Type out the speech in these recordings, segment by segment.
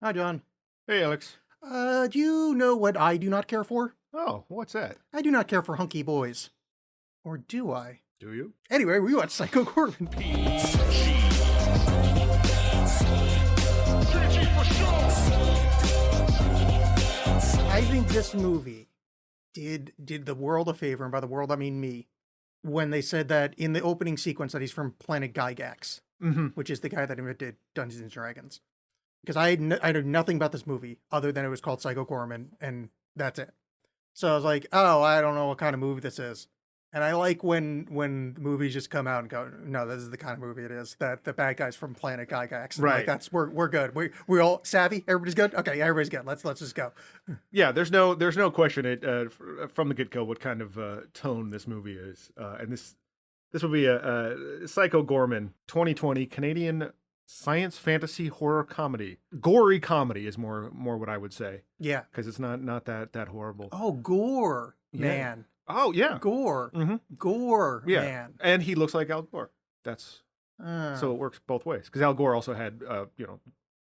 Hi, John. Hey, Alex. Do you know what I do not care for? Oh, what's that? I do not care for hunky boys. Or do I? Do you? Anyway, we watched Psycho Goreman. I think this movie did the world a favor, and by the world I mean me, when they said that in the opening sequence that he's from planet Gygax, Mm-hmm. which is the guy that invented Dungeons and Dragons. Because I knew nothing about this movie other than it was called Psycho Goreman, and that's it. So I was like, oh, I don't know what kind of movie this is. And I like when movies just come out and go, no, this is the kind of movie it is. That the bad guys from Planet Gygax. And like, Right. that's we're good. We all savvy. Everybody's good. Okay, everybody's good. Let's just go. Yeah, there's no question from the get-go what kind of tone this movie is. And this will be a Psycho Gorman 2020 Canadian science fantasy horror comedy. Gory comedy is more what I would say, Yeah. because it's not that horrible. Oh, gore, Yeah. man. Oh, yeah. Gore, Mhm. gore, Yeah. man. And he looks like Al Gore. That's Uh, so it works both ways, because Al Gore also had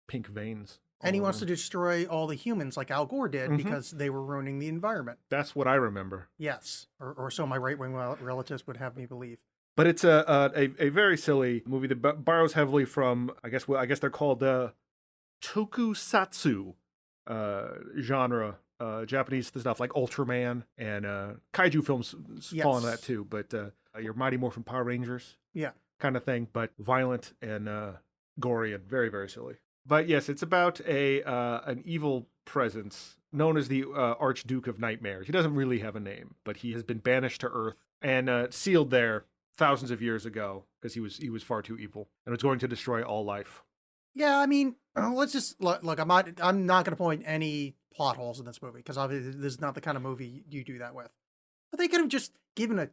pink veins. and he all wants to over him. destroy all the humans like Al Gore did Mhm. because they were ruining the environment. That's what I remember. Yes, or so my right wing relatives would have me believe. But it's a very silly movie that borrows heavily from, I guess they're called tokusatsu genre, Japanese stuff like Ultraman and kaiju films fall into Yes. that too. But your Mighty Morphin Power Rangers Yeah. kind of thing, but violent and gory and very, very silly. But yes, it's about an evil presence known as the Archduke of Nightmares. He doesn't really have a name, but he has been banished to Earth and sealed there thousands of years ago because he was far too evil and was going to destroy all life. Yeah, I mean, let's just look. I'm not going to point any plot holes in this movie because obviously this is not the kind of movie you do that with. But they could have just given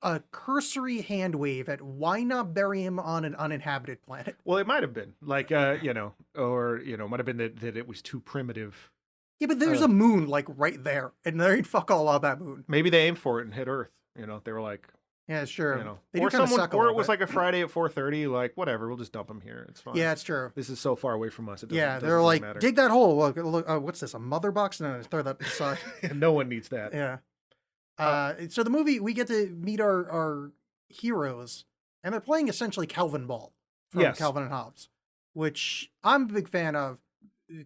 a cursory hand wave at why not bury him on an uninhabited planet. Well, it might have been like might have been that it was too primitive. Yeah, but there's a moon like right there, and there ain't fuck all on that moon. Maybe they aimed for it and hit Earth. They were like, Yeah, sure. They do or kinda someone, suck a or little it was bit. like a Friday at 4:30. Like, whatever, we'll just dump him here. It's fine. Yeah, it's true. This is so far away from us. It doesn't, Yeah, doesn't they're really like, matter. dig that hole. Look, what's this? A mother box? No, throw that aside. No one needs that. Yeah. So the movie, we get to meet our heroes, and they're playing essentially Calvin Ball from Yes. Calvin and Hobbes, which I'm a big fan of.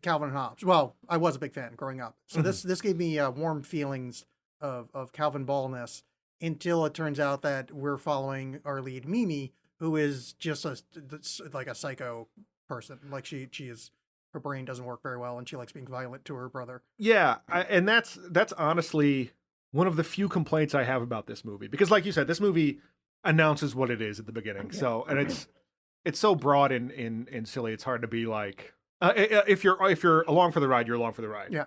Calvin and Hobbes. Well, I was a big fan growing up, so this gave me warm feelings of Calvin Ballness until it turns out that we're following our lead Mimi, who is just like a psycho person. Like she is, her brain doesn't work very well, and she likes being violent to her brother. Yeah, and that's honestly one of the few complaints I have about this movie, because, like you said, this movie announces what it is at the beginning. Yeah. So, and it's so broad and silly. It's hard to be like, if you're along for the ride, you're along for the ride. Yeah.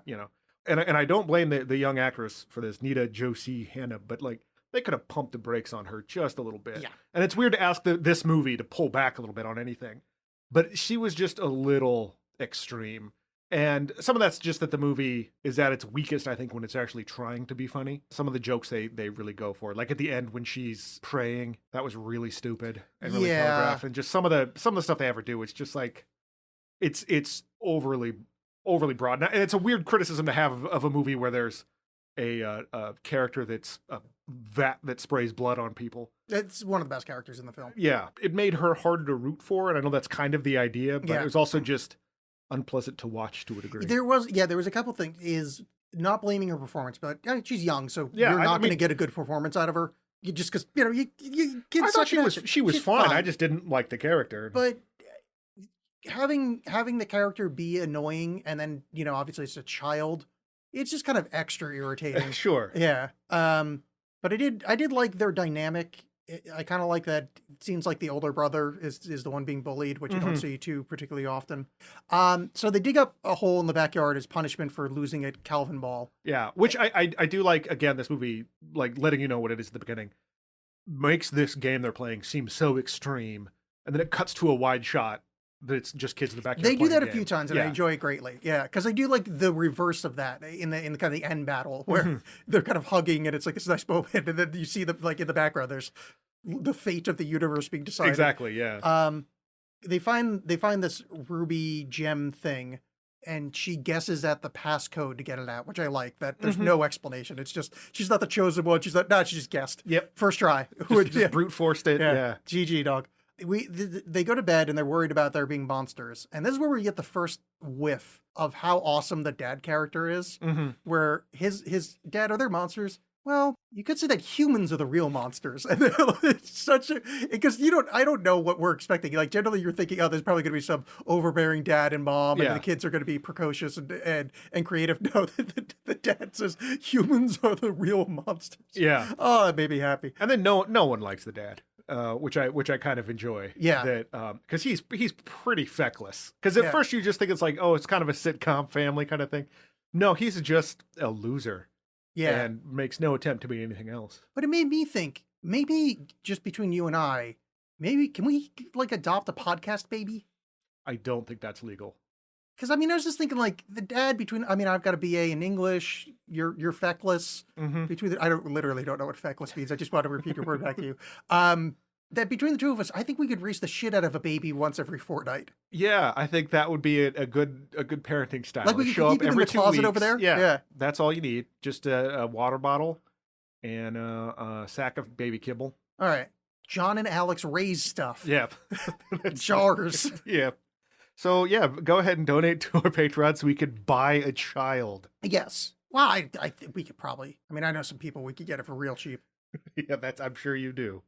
And I don't blame the young actress for this, Nita Josie Hanna, but like they could have pumped the brakes on her just a little bit. Yeah. And it's weird to ask this movie to pull back a little bit on anything, but she was just a little extreme. And some of that's just that the movie is at its weakest, I think, when it's actually trying to be funny. Some of the jokes they really go for, like at the end when she's praying, that was really stupid and really Yeah. telegraphed. And just some of the stuff they ever do, it's just like it's overly broad. And it's a weird criticism to have of a movie where there's a character that's a vat that sprays blood on people. It's one of the best characters in the film. Yeah, it made her harder to root for, and I know that's kind of the idea, but Yeah. it was also just unpleasant to watch to a degree. There was a couple things. Is not blaming her performance, but she's young, so Yeah, you're I not going to mean- get a good performance out of her. You just because you kids. I thought suck she at was action. she was She's fine. I just didn't like the character. But having the character be annoying, and then obviously it's a child, it's just kind of extra irritating. Sure. Yeah. But I did like their dynamic. I kind of like that. It seems like the older brother is the one being bullied, which you don't see too particularly often. So they dig up a hole in the backyard as punishment for losing at Calvin Ball. Yeah, which I do like. Again, this movie, like letting you know what it is at the beginning, makes this game they're playing seem so extreme, and then it cuts to a wide shot that it's just kids in the backyard. They do playing that the a few game. times, and Yeah. I enjoy it greatly. Yeah, because I do like the reverse of that in the kind of the end battle where they're kind of hugging, and it's like this nice moment, and then you see them like in the background. There's the fate of the universe being decided. Exactly. Yeah. They find this ruby gem thing, and she guesses at the passcode to get it out, which I like. That there's Mhm. no explanation. It's just she's not the chosen one. She's like, no, she just guessed. Yep. First try. Just brute forced it. Yeah. GG dog. They go to bed and they're worried about there being monsters, and this is where we get the first whiff of how awesome the dad character is. Mhm. Where his dad, are there monsters? Well, you could say that humans are the real monsters, and it's such a, because I don't know what we're expecting. Like generally, you're thinking, oh, there's probably going to be some overbearing dad and mom, and Yeah. the kids are going to be precocious and creative. No, the dad says humans are the real monsters. Yeah. Oh, that made me happy. And then no one likes the dad. Which I kind of enjoy. Yeah. That because he's pretty feckless. Because at first you just think it's like, oh, it's kind of a sitcom family kind of thing. No, he's just a loser. Yeah. And makes no attempt to be anything else. But it made me think, maybe just between you and I, maybe can we like adopt a podcast baby? I don't think that's legal. Because I mean, I was just thinking like the dad between. I mean, I've got a BA in English. You're feckless. Mm-hmm. Between I literally don't know what feckless means. I just want to repeat your word back to you. That between the two of us, I think we could raise the shit out of a baby once every fortnight. Yeah, I think that would be a good parenting style. Like we could show keep up it in every the 2 closet weeks. over there. Yeah, that's all you need. Just a water bottle and a sack of baby kibble. All right, John and Alex raise stuff. Yeah, Jars. Yeah. So yeah, go ahead and donate to our Patreon so we could buy a child. Yes. Well, I think we could probably. I mean, I know some people we could get it for real cheap. Yeah, I'm sure you do.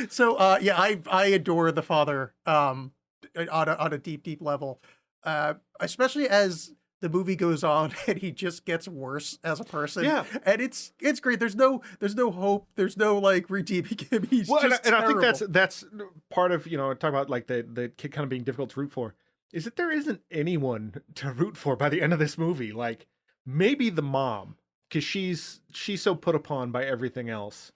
So yeah, I adore the father on a deep level, especially as the movie goes on and he just gets worse as a person. Yeah, and it's great. There's no hope. There's no like redeeming him. He's just and I terrible. think that's part of talk about like the kid kind of being difficult to root for. Is that there isn't anyone to root for by the end of this movie? Like maybe the mom, because she's so put upon by everything else.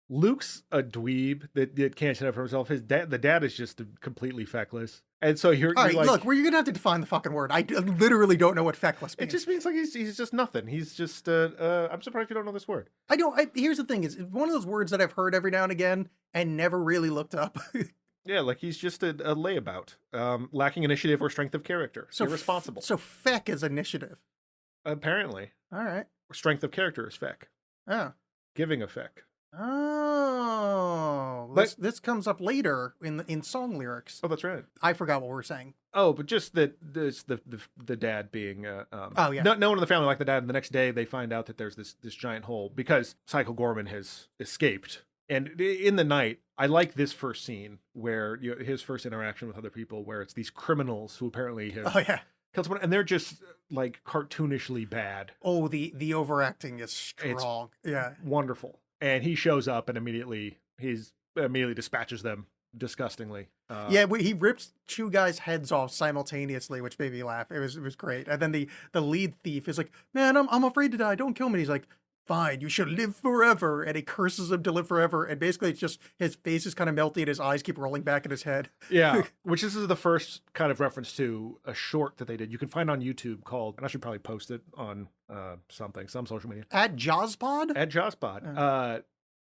Luke's a dweeb that can't stand up for himself. The dad is just completely feckless. And so you're all right, like, look, you're gonna have to define the fucking word. I literally don't know what feckless means. It just means like he's just nothing. He's just I'm surprised you don't know this word. Here's the thing: is one of those words that I've heard every now and again and never really looked up. Yeah, like he's just a layabout, lacking initiative or strength of character. So irresponsible. So feck is initiative. Apparently. All right. Strength of character is feck. Oh. Giving a feck. Oh, this comes up later in song lyrics. Oh, that's right. I forgot what we were saying. Oh, but just that the dad being oh yeah, no one in the family liked the dad. And the next day they find out that there's this giant hole because Psycho Goreman has escaped. And in the night, I like this first scene where his first interaction with other people, where it's these criminals who apparently have killed someone, and they're just like cartoonishly bad. Oh, the overacting is strong. Yeah, wonderful. And he shows up and immediately dispatches them disgustingly. Yeah, he rips 2 guys' heads off simultaneously, which made me laugh. It was great. And then the lead thief is like, "Man, I'm afraid to die. Don't kill me." And he's like, "Fine, you should live forever." And he curses him to live forever. And basically it's just his face is kind of melting and his eyes keep rolling back in his head. Yeah, which this is the first kind of reference to a short that they did. You can find on YouTube called, and I should probably post it on some social media. At Jawspod? At Jawspod.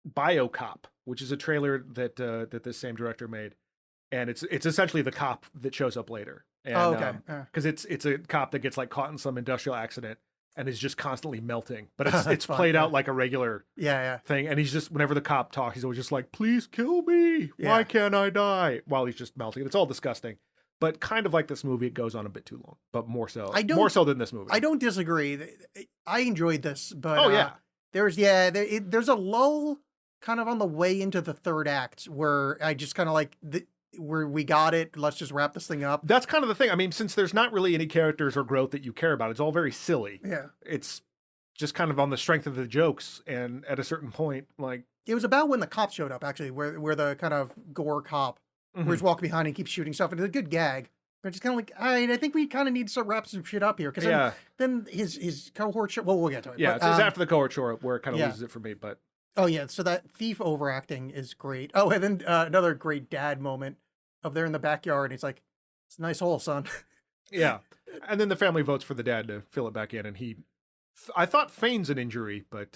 BioCop, which is a trailer that this same director made. And it's essentially the cop that shows up later. And, okay. Because it's a cop that gets like caught in some industrial accident and is just constantly melting. But it's fun, played out like a regular thing. And he's just, whenever the cop talks, he's always just like, "Please kill me. Why can't I die?" While he's just melting. It's all disgusting. But kind of like this movie, it goes on a bit too long. But more so than this movie. I don't disagree. I enjoyed this, but oh yeah, there's a lull kind of on the way into the third act where I just kind of like where we got it. Let's just wrap this thing up. That's kind of the thing. I mean, since there's not really any characters or growth that you care about, it's all very silly. Yeah, it's just kind of on the strength of the jokes, and at a certain point, like it was about when the cops showed up, actually, where the kind of gore cop, where he's walking behind and keeps shooting stuff, and it's a good gag. But just kind of like, I think we kind of need to wrap some shit up here, because then his cohort show. Well, we'll get to it. Yeah, but, it's after the cohort show where it kind of loses it for me, but. Oh yeah, so that thief overacting is great. Oh, and then another great dad moment of they're in the backyard, and he's like, "It's a nice hole, son." Yeah, and then the family votes for the dad to fill it back in, and I thought feigns an injury, but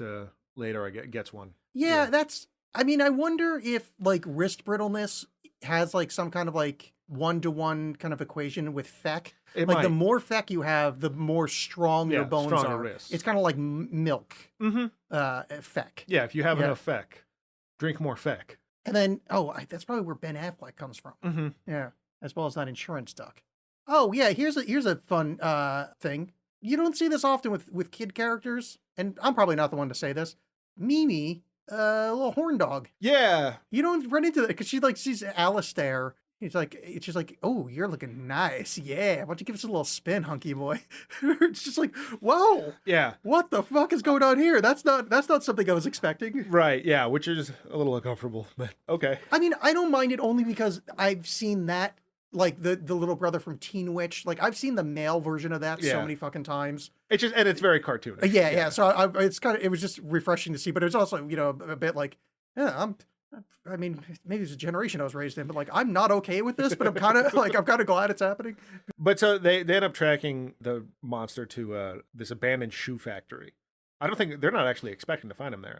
later gets one. Yeah, that's. I mean, I wonder if like wrist brittleness has like some kind of like 1-to-1 kind of equation with feck. It Like might. the more feck you have, the more strong your bones stronger are. wrists. It's kind of like milk. Feck. Yeah, if you have enough feck, drink more feck. And then, that's probably where Ben Affleck comes from. Yeah, as well as that insurance duck. Oh yeah, here's a fun thing. You don't see this often with kid characters, and I'm probably not the one to say this. Mimi, a little horn dog. Yeah. You don't run into that because she like sees Alistair. She's like, oh, you're looking nice. Yeah, why don't you give us a little spin, hunky boy? It's just like, whoa. Yeah. What the fuck is going on here? That's not something I was expecting. Right. Yeah. Which is a little uncomfortable, but okay. I mean, I don't mind it only because I've seen that, like the little brother from Teen Witch. Like I've seen the male version of that so many fucking times. It's just, and it's very cartoonish. Yeah. So it was just refreshing to see, but it was also, a bit like, I mean, maybe it's a generation I was raised in, but like, I'm not okay with this, but I'm kind of glad it's happening. But so they end up tracking the monster to this abandoned shoe factory. They're not actually expecting to find him there.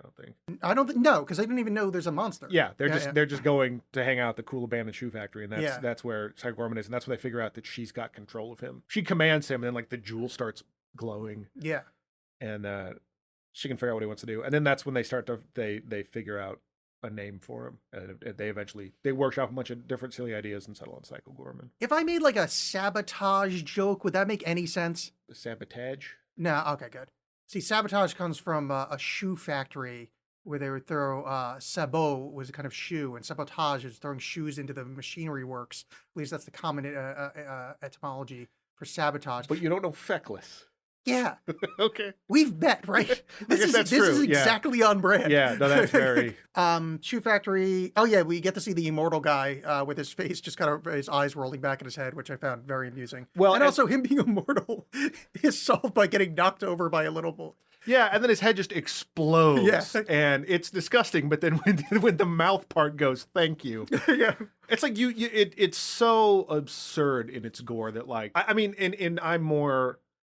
I don't think, no, because they didn't even know there's a monster. Yeah, they're just going to hang out at the cool abandoned shoe factory, and that's where Psycho Goreman is, and that's where they figure out that she's got control of him. She commands him, and then like the jewel starts glowing. Yeah, and she can figure out what he wants to do, and then that's when they figure out a name for him, and they workshop a bunch of different silly ideas and settle on Psycho Goreman. If I made like a sabotage joke, would that make any sense? Sabotage? No, okay, good. See, sabotage comes from a shoe factory where they would throw sabot was a kind of shoe, and sabotage is throwing shoes into the machinery works. At least that's the common etymology for sabotage. But you don't know feckless. Yeah. Okay. We've met, right? This is exactly on brand. Yeah, no, that's very... Shoe factory. Oh yeah, we get to see the immortal guy with his face just kind of, his eyes rolling back in his head, which I found very amusing. Well, and also him being immortal is solved by getting knocked over by a little bull. Yeah, and then his head just explodes, and it's disgusting. But then when the mouth part goes, "Thank you," yeah, it's like it's so absurd in its gore that like I mean,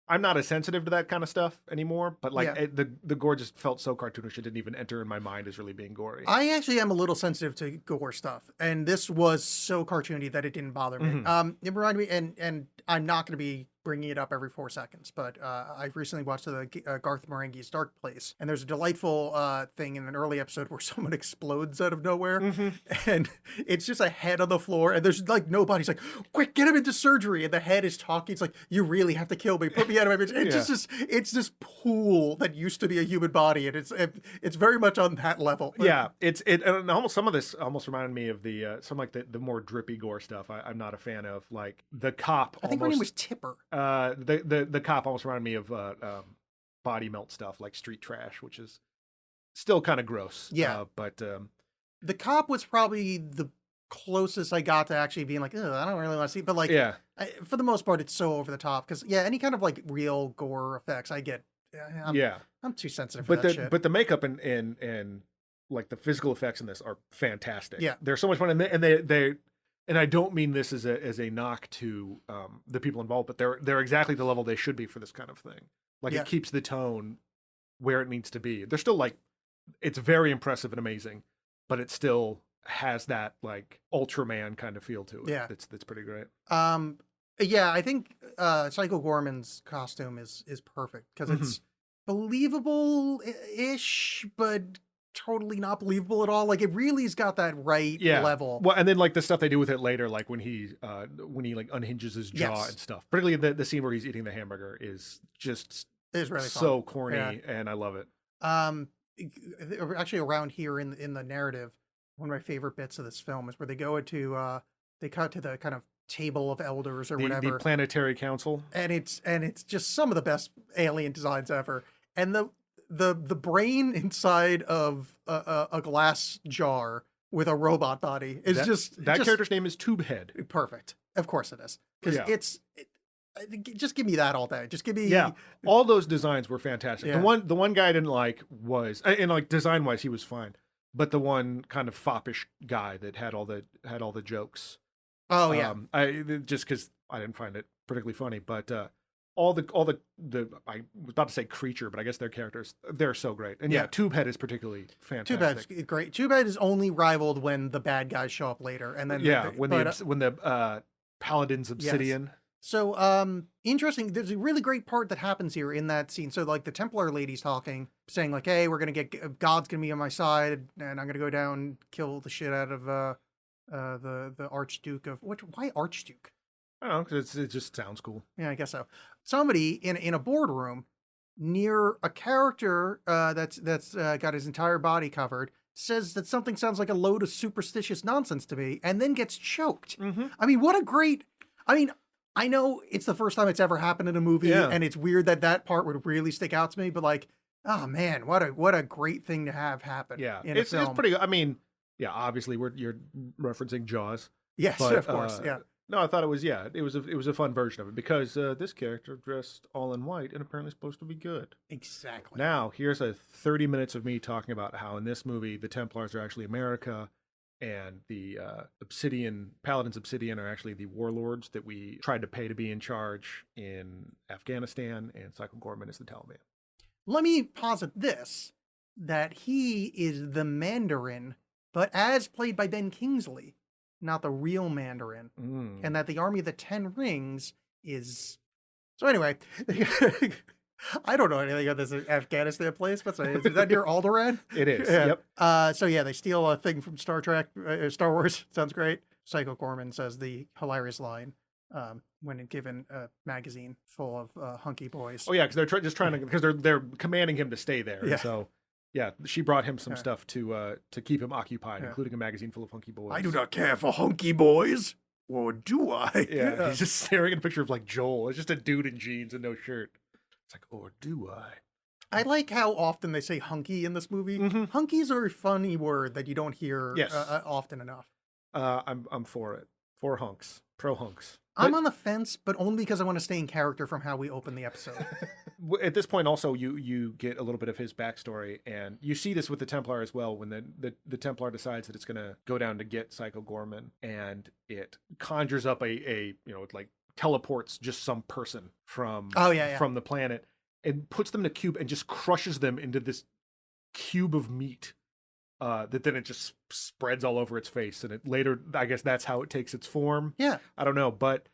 I'm not as sensitive to that kind of stuff anymore, but like the gore just felt so cartoonish it didn't even enter in my mind as really being gory. I actually am a little sensitive to gore stuff, and this was so cartoony that it didn't bother me. It reminded me, and I'm not going to be bringing it up every 4 seconds, but I recently watched the Garth Marenghi's Dark Place, and there's a delightful thing in an early episode where someone explodes out of nowhere, and it's just a head on the floor, and there's like nobody. He's like, quick, get him into surgery, and the head is talking. It's like, you really have to kill me, put me out of my image. It's this pool that used to be a human body, and it's very much on that level. Yeah, and almost some of this almost reminded me of the more drippy gore stuff. I'm not a fan of, like the cop. I think her name was Tipper. The cop almost reminded me of body melt stuff, like street trash, which is still kind of gross. Yeah, but the cop was probably the closest I got to actually being like, I don't really want to see it. But like, for the most part, it's so over the top because any kind of like real gore effects, I get. I'm too sensitive for that shit. But the makeup and like the physical effects in this are fantastic. Yeah, they're so much fun, and they. And I don't mean this as a knock to the people involved, but they're exactly the level they should be for this kind of thing. Like it keeps the tone where it needs to be. They're still like, it's very impressive and amazing, but it still has that like Ultraman kind of feel to it. Yeah, that's pretty great. I think Psycho Goreman's costume is perfect because it's believable-ish, but totally not believable at all. Like it really's got that right level. Well, and then like the stuff they do with it later, like when he like unhinges his jaw and stuff. Particularly the scene where he's eating the hamburger is just really so corny, and I love it. Actually, around here in the narrative, one of my favorite bits of this film is where they go into they cut to the kind of table of elders or whatever, the planetary council, and it's just some of the best alien designs ever, and the brain inside of a glass jar with a robot body is that character's name is Tubehead. Perfect. Of course it is. Because just give me that all day. Just give me all those designs were fantastic. The one guy I didn't like was, and like design wise he was fine, but the one kind of foppish guy that had all the jokes. Oh yeah. Just because I didn't find it particularly funny, but I was about to say creature, but I guess their characters, they're so great. And yeah, Yeah. Tubehead is particularly fantastic. Tubehead's great. Tubehead is only rivaled when the bad guys show up later, and then When the Paladin's obsidian. So, interesting. There's a really great part that happens here in that scene. So, like, the Templar lady's talking, saying, like, hey, we're going to get, God's going to be on my side, and I'm going to go down and kill the shit out of the Archduke of, why Archduke? I don't know, because it just sounds cool. Yeah, I guess so. Somebody in a boardroom near a character that's got his entire body covered says that something sounds like a load of superstitious nonsense to me, and then gets choked. Mm-hmm. I mean, what a great... I mean, I know it's the first time it's ever happened in a movie, and it's weird that that part would really stick out to me, but like, oh man, what a great thing to have happen. Yeah, in a film. It's pretty. I mean, yeah, obviously you're referencing Jaws. Yes, but, of course. Yeah. No, I thought it was it was a fun version of it because this character dressed all in white and apparently supposed to be good. Exactly. Now here's 30 minutes of me talking about how in this movie the Templars are actually America. And the Paladin's Obsidian are actually the warlords that we tried to pay to be in charge in Afghanistan, and Psycho Goreman is the Taliban. Let me posit this, that he is the Mandarin, but as played by Ben Kingsley, not the real Mandarin, and that the Army of the Ten Rings is... So anyway... I don't know anything about this Afghanistan place, but is that near Alderaan? It is. Yeah. Yep. So yeah, they steal a thing from Star Wars. Sounds great. Psycho Goreman says the hilarious line when given a magazine full of hunky boys. Oh yeah, because they're just trying to, because they're commanding him to stay there. Yeah. So yeah, she brought him some stuff to keep him occupied, including a magazine full of hunky boys. I do not care for hunky boys, or do I? Yeah. He's just staring at a picture of like Joel. It's just a dude in jeans and no shirt. It's like, or do I? I like how often they say hunky in this movie. Mm-hmm. Hunky is a very funny word that you don't hear often enough. I'm for it. For hunks. Pro hunks. I'm on the fence, but only because I want to stay in character from how we open the episode. At this point, also, you get a little bit of his backstory, and you see this with the Templar as well, when the Templar decides that it's going to go down to get Psycho Goreman, and it conjures up it like teleports just some person from the planet and puts them in a cube and just crushes them into this cube of meat that then it just spreads all over its face, and it later, I guess that's how it takes its form. Yeah, I don't know, but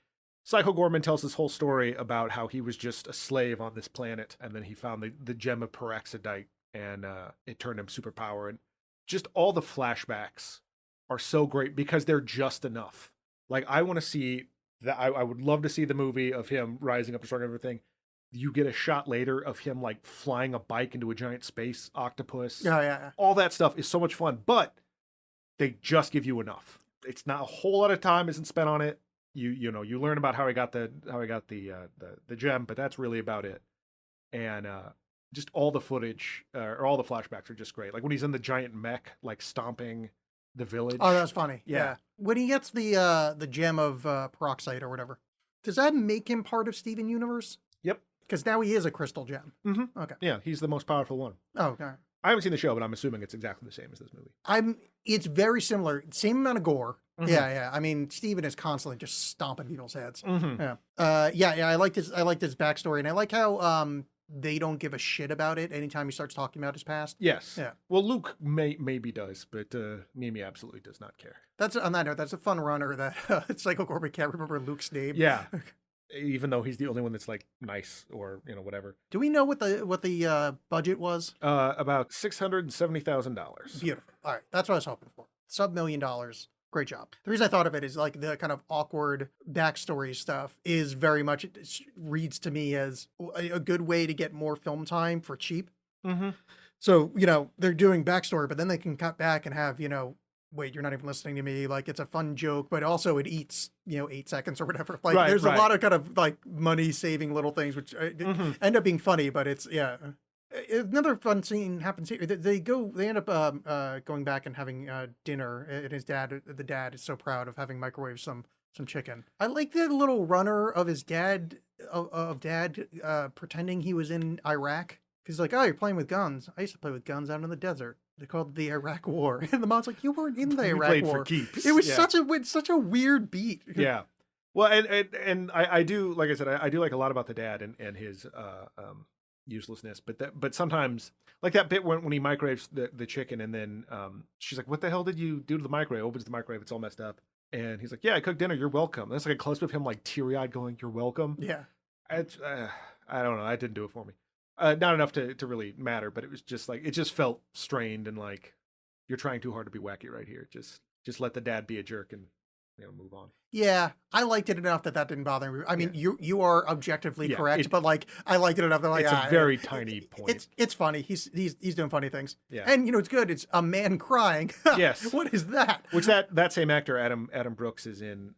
Psycho Goreman tells this whole story about how he was just a slave on this planet, and then he found the gem of peroxidite, and it turned him superpower, and just all the flashbacks are so great because they're just enough. Like, I want to see that. I would love to see the movie of him rising up to start everything. You get a shot later of him like flying a bike into a giant space octopus. Yeah. All that stuff is so much fun, but they just give you enough. It's not a whole lot of time isn't spent on it. You learn about how he got the gem, but that's really about it. And just all the footage or all the flashbacks are just great. Like when he's in the giant mech, like stomping the village. Oh, that's funny. Yeah. When he gets the gem of peroxide or whatever, does that make him part of Steven Universe? Yep. Because now he is a crystal gem. Mm-hmm. Okay. Yeah, he's the most powerful one. Oh, okay. I haven't seen the show, but I'm assuming it's exactly the same as this movie. It's very similar. Same amount of gore. Mm-hmm. Yeah. I mean, Steven is constantly just stomping people's heads. Mm-hmm. Yeah. I liked his backstory, and I like how they don't give a shit about it anytime he starts talking about his past. Yes. Yeah. Well, Luke maybe does, but Mimi absolutely does not care. That's on that note. That's a fun runner that Psycho Goreman can't remember Luke's name. Yeah. Even though he's the only one that's like nice or whatever. Do we know what the budget was? About $670,000. Beautiful. All right, that's what I was hoping for. Sub $1 million. Great job. The reason I thought of it is like the kind of awkward backstory stuff is very much, it reads to me as a good way to get more film time for cheap. Mm-hmm. So, they're doing backstory, but then they can cut back and have, wait, you're not even listening to me. Like, it's a fun joke, but also it eats, 8 seconds or whatever. Like, there's a lot of kind of like money saving little things, which end up being funny, but it's, yeah. Another fun scene happens here. They end up going back and having dinner, and the dad is so proud of having microwaved some chicken. I like the little runner of his dad, pretending he was in Iraq. Because he's like, oh, you're playing with guns. I used to play with guns out in the desert. They called it the Iraq War. And the mom's like, you weren't in the Iraq played War. For keeps. It was such a weird beat. Yeah. Well, and I do, like I said, I do like a lot about the dad and his uselessness, but sometimes like that bit when he microwaves the chicken and then she's like, "What the hell did you do to the microwave?" Opens the microwave, it's all messed up, and he's like, "Yeah, I cooked dinner. You're welcome." That's like a close up of him like teary eyed going, "You're welcome." Yeah. It's, I don't know. That didn't do it for me. Not enough to really matter, but it was just like it just felt strained and like you're trying too hard to be wacky right here. Just let the dad be a jerk and move on. Yeah, I liked it enough that didn't bother me. I mean, Yeah. you are objectively Yeah, correct, but like I liked it enough that like it's a very tiny point. It's funny. He's doing funny things. Yeah. And it's good. It's a man crying. Yes. What is that? Which that same actor, Adam Brooks, is in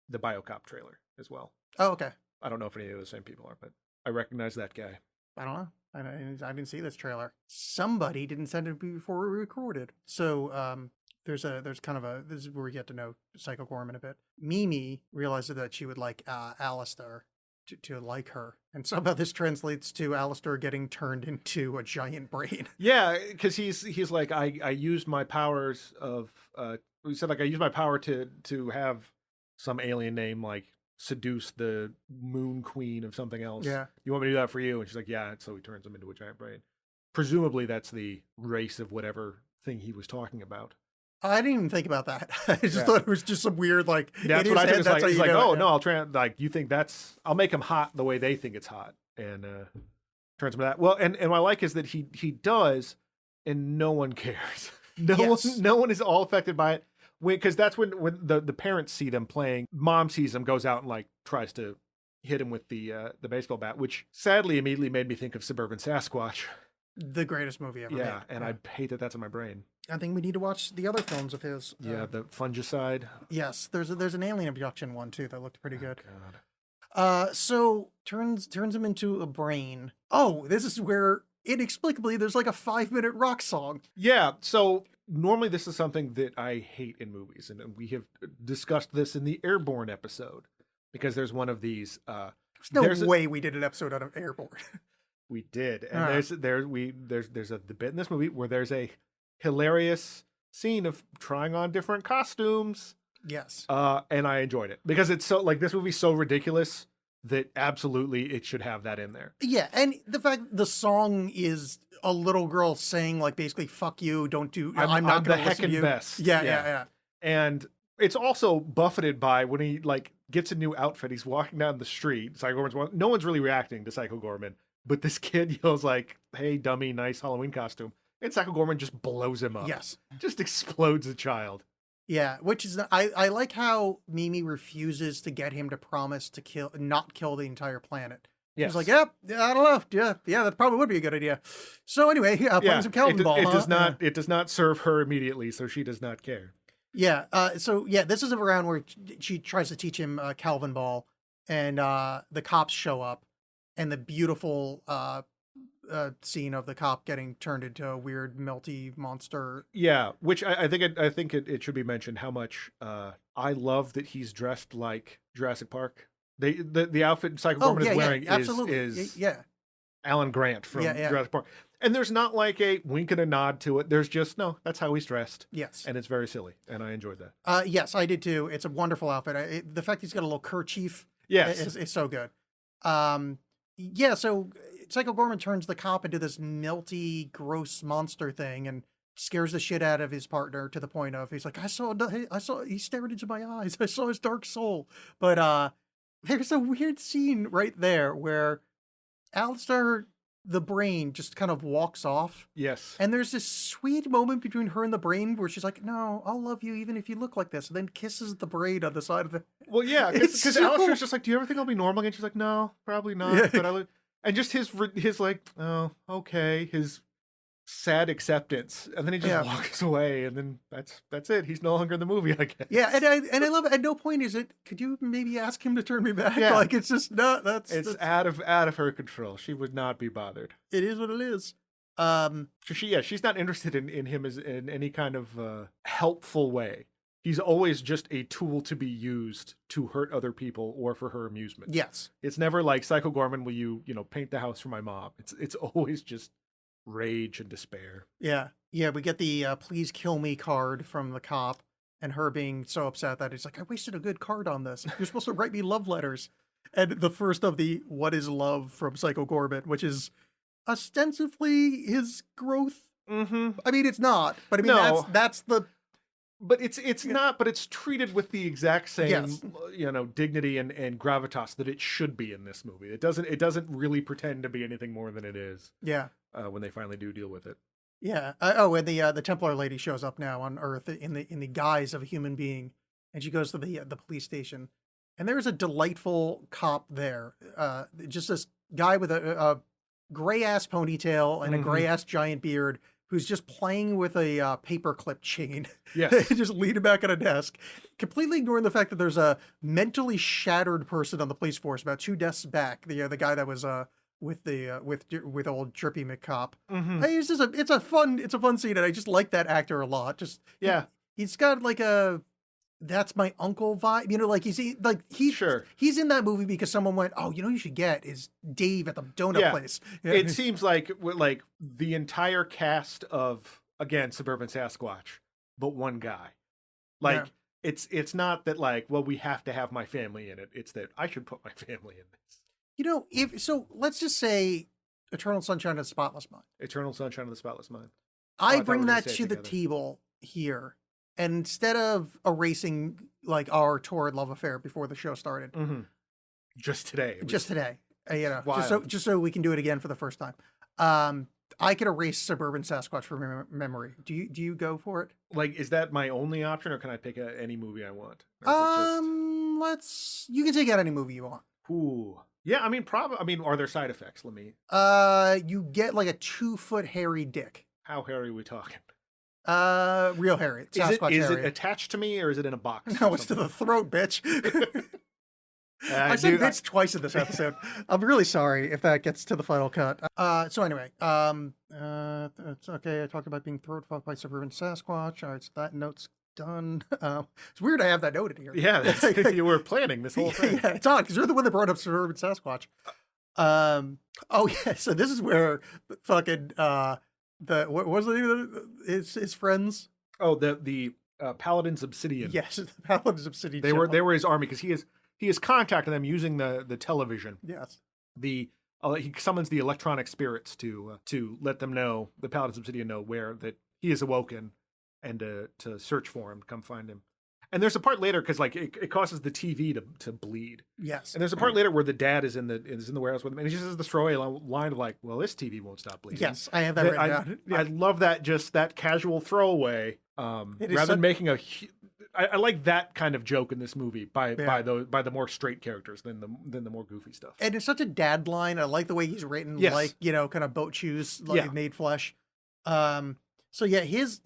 the BioCop trailer as well. Oh, okay. I don't know if any of the same people are, but I recognize that guy. I don't know. I didn't see this trailer. Somebody didn't send it before we recorded. So there's kind of this is where we get to know Psycho Gorman a bit. Mimi realizes that she would like Alistair to like her, and somehow this translates to Alistair getting turned into a giant brain. Yeah, because he's like I used my powers of he said like I used my power to have some alien name like seduce the moon queen of something else. Yeah. You want me to do that for you? And she's like, yeah. So he turns him into a giant brain. Presumably that's the race of whatever thing he was talking about. I didn't even think about that. I just thought it was just some weird like. That's what I think. He's like, oh no, it. I'll try. Like you think I'll make him hot the way they think it's hot, and turns him to that. Well, and what I like is that he does, and no one cares. No one is all affected by it. Because that's when the parents see them playing. Mom sees them, goes out and like tries to hit him with the baseball bat, which sadly immediately made me think of Suburban Sasquatch. The greatest movie ever made. Yeah, and I hate that that's in my brain. I think we need to watch the other films of his. Yeah, the Fungicide. Yes, there's an alien abduction one too that looked pretty good. God. So turns him into a brain. Oh, this is where inexplicably there's like a 5-minute rock song. Yeah, so normally this is something that I hate in movies, and we have discussed this in the Airborne episode because there's one of these. There's no way we did an episode on Airborne. We did, and there's the bit in this movie where there's a hilarious scene of trying on different costumes. Yes. And I enjoyed it because it's so like this movie's so ridiculous that absolutely it should have that in there. Yeah, and the fact the song is a little girl saying like basically "fuck you, don't do." I'm not the going to listen to you. best. Yeah. And it's also buffeted by when he like gets a new outfit. He's walking down the street. No one's really reacting to Psycho Gorman, but this kid yells like, "Hey, dummy, nice Halloween costume!" And Psycho Gorman just blows him up. Yes, just explodes the child. Yeah, which is I like how Mimi refuses to get him to promise to not kill the entire planet. Yes. He's like, yep, I don't know, yeah, that probably would be a good idea. So anyway, playing some Calvin Ball. It does not serve her immediately, so she does not care. Yeah. This is around where she tries to teach him Calvin Ball, and the cops show up, and the beautiful scene of the cop getting turned into a weird melty monster. Yeah, which I think it should be mentioned how much I love that he's dressed like Jurassic Park. The outfit Psycho Gorman is wearing is Alan Grant from Jurassic Park. And there's not like a wink and a nod to it. There's just, no, that's how he's dressed. Yes. And it's very silly. And I enjoyed that. Yes, I did too. It's a wonderful outfit. The fact he's got a little kerchief is so good. So Psycho Gorman turns the cop into this melty, gross monster thing and scares the shit out of his partner to the point of he's like, I saw he stared into my eyes. I saw his dark soul. But there's a weird scene right there where Alistair, the brain, just kind of walks off. Yes. And there's this sweet moment between her and the brain where she's like, no, I'll love you even if you look like this. And then kisses the brain on the side of the... Well, yeah, because Alistair's just like, do you ever think I'll be normal again? She's like, no, probably not. Yeah. But and just his like, oh, okay, his sad acceptance, and then he just walks away, and then that's it. He's no longer in the movie, I guess. Yeah, and I love it. At no point is it. Could you maybe ask him to turn me back? Yeah. Like it's just not. That's out of her control. She would not be bothered. It is what it is. She's not interested in him as in any kind of helpful way. He's always just a tool to be used to hurt other people or for her amusement. Yes, it's never like Psycho Gorman. Will you paint the house for my mom? It's always just rage and despair. Yeah. We get the please kill me card from the cop. and her being so upset that he's like, I wasted a good card on this. You're supposed to write me love letters. And the first of the What is Love from Psycho Goreman, which is ostensibly his growth. Mm-hmm. I mean, it's not, but I mean, No. that's the. But it's not, but it's treated with the exact same, Yes. dignity and gravitas that it should be in this movie. It doesn't really pretend to be anything more than it is. Yeah. When they finally do deal with it. Yeah. And the Templar lady shows up now on Earth in the guise of a human being, and she goes to the police station, and there's a delightful cop there, just this guy with a gray ass ponytail and a gray ass giant beard, who's just playing with a paperclip chain. Yes. Just leaning back on a desk, completely ignoring the fact that there's a mentally shattered person on the police force about 2 desks back. The guy that was with old Trippy McCop. Mm-hmm. It's a fun scene, and I just like that actor a lot. Just he's got like a that's my uncle vibe, like he's in that movie because someone went, oh, you should get is Dave at the donut place. Yeah. It seems like the entire cast of, again, Suburban Sasquatch, but one guy. It's not that well, we have to have my family in it. It's that I should put my family in this. Let's just say Eternal Sunshine of the Spotless Mind. Eternal Sunshine of the Spotless Mind. I bring that to the table here. And instead of erasing our torrid love affair before the show started, just today, just so we can do it again for the first time, I could erase Suburban Sasquatch from memory. Do you go for it? Is that my only option, or can I pick any movie I want? You can take out any movie you want. Ooh, yeah. I mean, are there side effects? Let me. You get a 2-foot hairy dick. How hairy are we talking? Real hairy. Sasquatch is hairy. it attached to me, or is it in a box? No, it's to the throat, bitch. I said bitch twice in this episode. I'm really sorry if that gets to the final cut. So anyway, it's okay. I talked about being throat fucked by Suburban Sasquatch. All right, so that note's done. It's weird I have that note in here. Yeah, you were planning this whole thing. Yeah, it's odd because you're the one that brought up Suburban Sasquatch. Oh yeah, so this is where fucking what was the name of his friends? Oh, the Paladin's Obsidian. Yes, the Paladin's Obsidian. They were his army because he has contacted them using the television. Yes. He summons the electronic spirits to let them know, the Paladin's Obsidian know where that he is awoken, and to search for him, come find him. And there's a part later because it causes the TV to bleed. Yes. And there's a part later where the dad is in the warehouse with him, and he just has this throwaway line of well, this TV won't stop bleeding. Yes, I have that written down. I love that, just that casual throwaway. Rather than making I like that kind of joke in this movie by the more straight characters than the more goofy stuff. And it's such a dad line. I like the way he's written, yes. Kind of boat shoes, made flesh. So yeah, his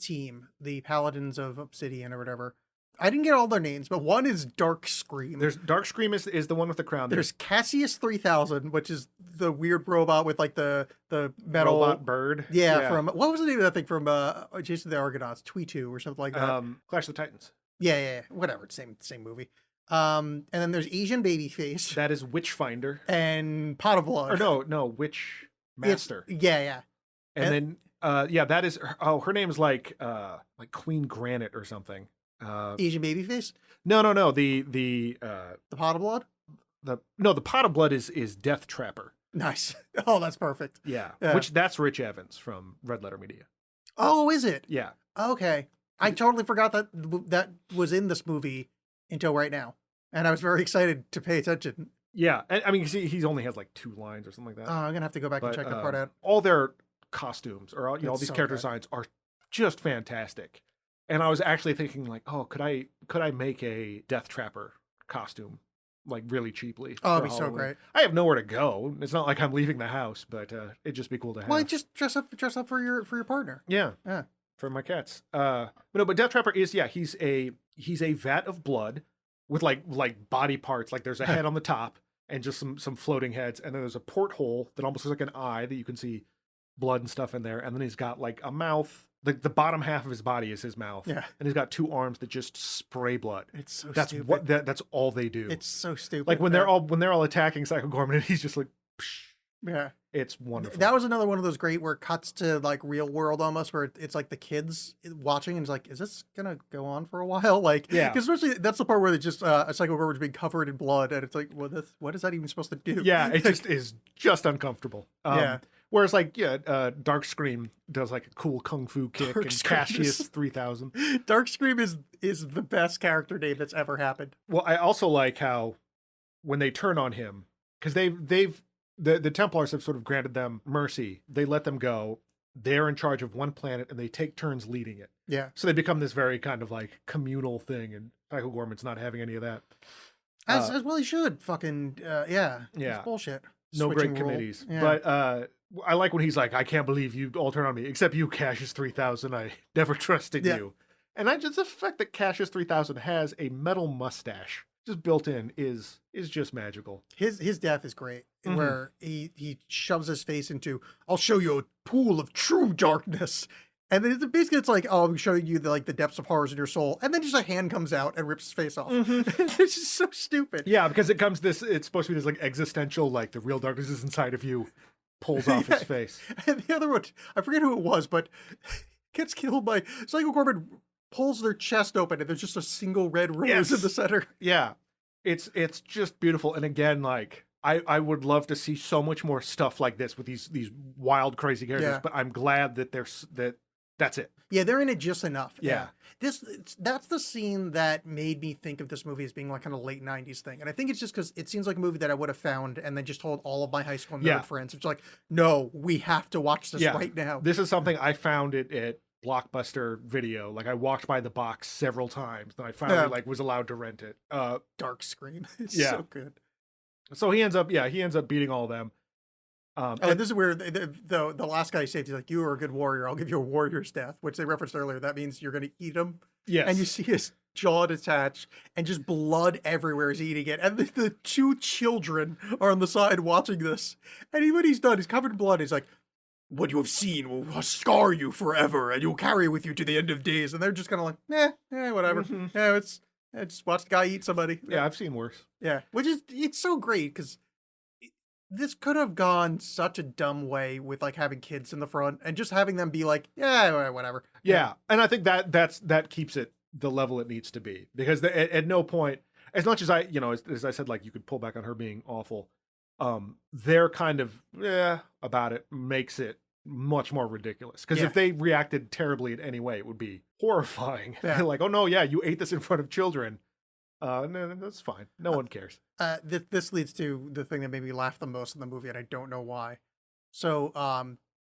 team, the Paladins of Obsidian or whatever. I didn't get all their names, but one is Dark Scream. There's Dark Scream is the one with the crown. There's Cassius 3000, which is the weird robot with the metal robot bird. Yeah, from what was the name of that thing from Jason the Argonauts, Tweetu or something like that. Clash of the Titans. Yeah, whatever. Same movie. And then there's Asian Babyface. That is Witchfinder. And Pot of Blood. Or no, Witch Master. Yeah. And then that is her name's like Queen Granite or something. Asian Babyface? No. The Pot of Blood? The Pot of Blood is Death Trapper. Nice. Oh, that's perfect. Yeah. Which that's Rich Evans from Red Letter Media. Oh, is it? Yeah. Okay. I totally forgot that was in this movie until right now. And I was very excited to pay attention. Yeah. I mean, he only has 2 lines or something like that. Oh, I'm going to have to go back and check that part out. All their costumes or all these character designs are just fantastic. And I was actually thinking could I make a Death Trapper costume really cheaply? Oh, it'd be so great. I have nowhere to go. It's not like I'm leaving the house, but it'd just be cool to have. Well, just dress up for your partner. Yeah. For my cats. But Death Trapper is he's a vat of blood with body parts. There's a head on the top and just some floating heads, and then there's a porthole that almost looks like an eye that you can see blood and stuff in there, and then he's got a mouth. The bottom half of his body is his mouth. Yeah. And he's got 2 arms that just spray blood. It's so stupid. That's all they do. It's so stupid. When they're all attacking Psycho Goreman, and he's just psh. Yeah. It's wonderful. That was another one of those great where it cuts to like real world almost, where it's like the kids watching and it's like, is this gonna go on for a while? Like, Yeah. because especially that's the part where they just a Psycho Gorman's being covered in blood, and it's like, well, what is that even supposed to do? Yeah, it just is just uncomfortable. Yeah. Whereas like Dark Scream does like a cool kung fu kick, Dark and Scream Cassius is- 3000. Dark Scream is the best character name that's ever happened. Well, I also like how when they turn on him, because the Templars have sort of granted them mercy. They let them go. They're in charge of one planet, and they take turns leading it. Yeah. So they become this very kind of like communal thing, and Michael Gorman's not having any of that. As well he should. Fucking yeah. Yeah. It's bullshit. No Switching great role. committees. Yeah. But I like when he's like, I can't believe you all turn on me, except you, Cassius 3000. I never trusted Yeah. you. And the fact that Cassius 3000 has a metal mustache just built in is just magical. His death is great, Mhm. where he shoves his face into, I'll show you a pool of true darkness. And then basically it's like, oh, I'm showing you the depths of horrors in your soul. And then just a hand comes out and rips his face off. It's just so stupid. Yeah, because it's supposed to be this like existential, like the real darkness is inside of you, pulls off his Yeah. face. And the other one, I forget who it was, but gets killed by Psycho Gorman, pulls their chest open and there's just a single red rose Yes. in the center. Yeah, it's just beautiful. And again, like I would love to see so much more stuff like this with these wild, crazy characters. Yeah. But I'm glad that that's it. Yeah, they're in it just enough. Yeah. That's the scene that made me think of this movie as being like kind of late 90s thing. And I think it's just because it seems like a movie that I would have found and then just told all of my high school nerd Yeah. friends. It's like, no, we have to watch this Yeah. right now. This is something I found it at Blockbuster Video. Like I walked by the box several times, and I finally Yeah. was allowed to rent it. Dark Scream. It's Yeah. so good. So he ends up beating all of them. And this is where the last guy saved, he's like, you are a good warrior. I'll give you a warrior's death, which they referenced earlier. That means you're going to eat him. Yes. And you see his jaw detached and just blood everywhere is eating it. And the two children are on the side watching this. And when he's done, he's covered in blood. He's like, what you have seen will scar you forever and you'll carry it with you to the end of days. And they're just kind of like, whatever. Mhm. Yeah, just watch the guy eat somebody. Yeah, I've seen worse. Yeah. Which is, it's so great because this could have gone such a dumb way with like having kids in the front and just having them be like, yeah, whatever. Yeah, and I think that keeps it the level it needs to be, because at no point, as much as as I said, like you could pull back on her being awful, their kind of about it makes it much more ridiculous. Because Yeah. if they reacted terribly in any way, it would be horrifying. Yeah. Like, oh no, yeah, you ate this in front of children. No, that's fine. No one cares. This leads to the thing that made me laugh the most in the movie, and I don't know why. So,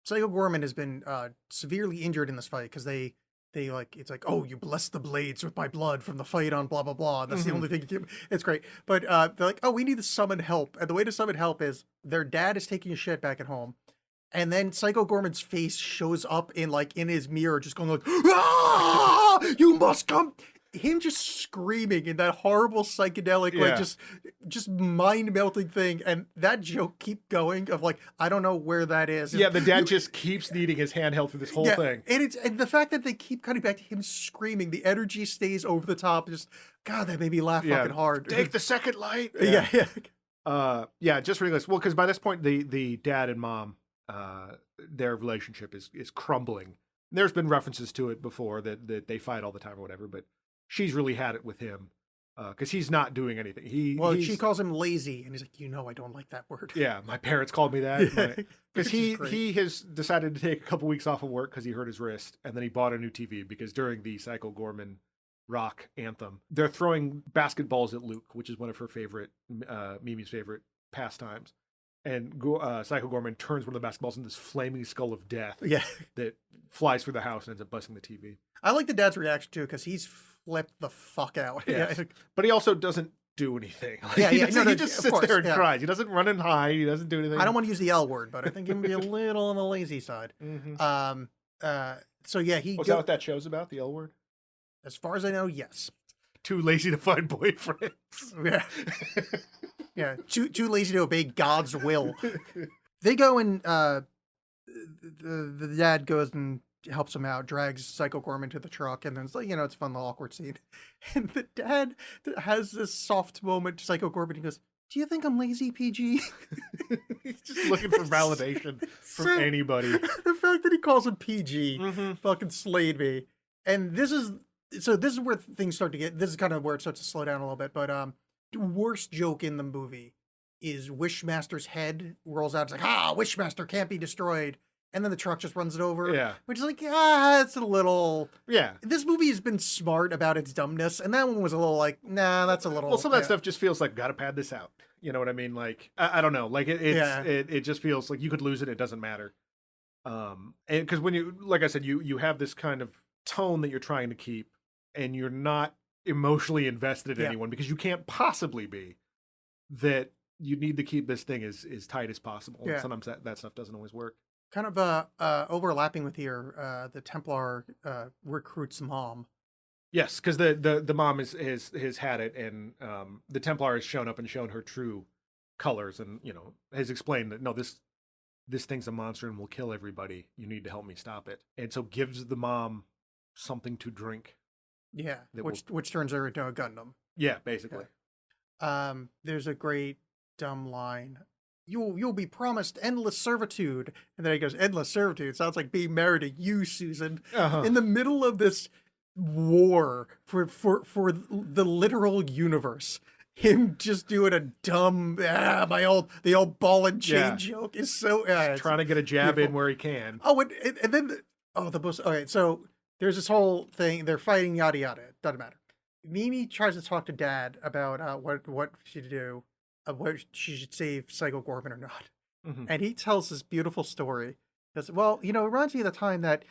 Psycho Gorman has been severely injured in this fight because they it's like, oh, you bless the blades with my blood from the fight on blah blah blah. That's the Mhm. only thing you can. It's great, but they're like, oh, we need to summon help, and the way to summon help is their dad is taking a shit back at home, and then Psycho Gorman's face shows up in his mirror, just going like, ah, you must come. Him just screaming in that horrible psychedelic, Yeah. just mind melting thing, and that joke keep going of like, I don't know where that is. Yeah, the dad just keeps needing his handheld through this whole thing. And the fact that they keep cutting back to him screaming, the energy stays over the top. Just God, that made me laugh Yeah. fucking hard. Take the second light. yeah. Just ridiculous. Well, because by this point, the dad and mom, their relationship is crumbling. There's been references to it before that they fight all the time or whatever, but she's really had it with him because he's not doing anything. She calls him lazy, and he's like, I don't like that word. Yeah, my parents called me that because Which is great. he has decided to take a couple weeks off of work because he hurt his wrist, and then he bought a new TV because during the Psycho Gorman rock anthem, they're throwing basketballs at Luke, which is one of her favorite, Mimi's favorite pastimes. And Psycho Gorman turns one of the basketballs into this flaming skull of death Yeah. that flies through the house and ends up busting the TV. I like the dad's reaction too, because he's flipped the fuck out. Yes. Yeah. But he also doesn't do anything. Like, Yeah, he yeah, doesn't- no, he no, just of sits course, there and yeah. cries. He doesn't run and hide. He doesn't do anything. I don't want to use the L word, but I think he can be a little on the lazy side. Mhm. So yeah, Was that what that show's about, the L word? as far as I know, yes. Too lazy to find boyfriends. Yeah. Yeah, too lazy to obey God's will. They go and the dad goes and helps him out, drags Psycho Gorman to the truck, and then it's like, it's a fun little awkward scene. And the dad has this soft moment to Psycho Gorman. He goes, "Do you think I'm lazy, PG?" He's just looking for validation from So, anybody. The fact that he calls him PG Mm-hmm. fucking slayed me. And this is where things start to get. This is kind of where it starts to slow down a little bit. But the worst joke in the movie is Wishmaster's head rolls out. It's like, Wishmaster can't be destroyed. And then the truck just runs it over. Yeah. Which is like, it's a little. Yeah. This movie has been smart about its dumbness, and that one was a little like, nah, that's a little. Well, some of that stuff just feels like gotta pad this out. You know what I mean? Like I don't know. Like it just feels like you could lose it. It doesn't matter. And because when you, like I said, you have this kind of tone that you're trying to keep, and you're not emotionally invested in anyone because you can't possibly be. That you need to keep this thing as tight as possible. And sometimes that stuff doesn't always work. Kind of overlapping with here, the Templar recruits mom. Yes, because the mom has had it, and the Templar has shown up and shown her true colors, and has explained that no, this thing's a monster and will kill everybody. You need to help me stop it, and so gives the mom something to drink. Yeah, which turns her into a Gundam. Yeah, basically. There's a great dumb line. You'll be promised endless servitude. And then he goes, endless servitude. Sounds like being married to you, Susan. In the middle of this war for the literal universe. Him just doing a dumb, the old ball and chain joke is so... trying to get a jab beautiful. in where he can. Oh, and then... the most... Okay, so there's this whole thing. They're fighting, yada, yada. Doesn't matter. Mimi tries to talk to Dad about what she should do. Whether she should save Psycho Goreman or not. Mm-hmm. And he tells this beautiful story. Because, it reminds me of the time that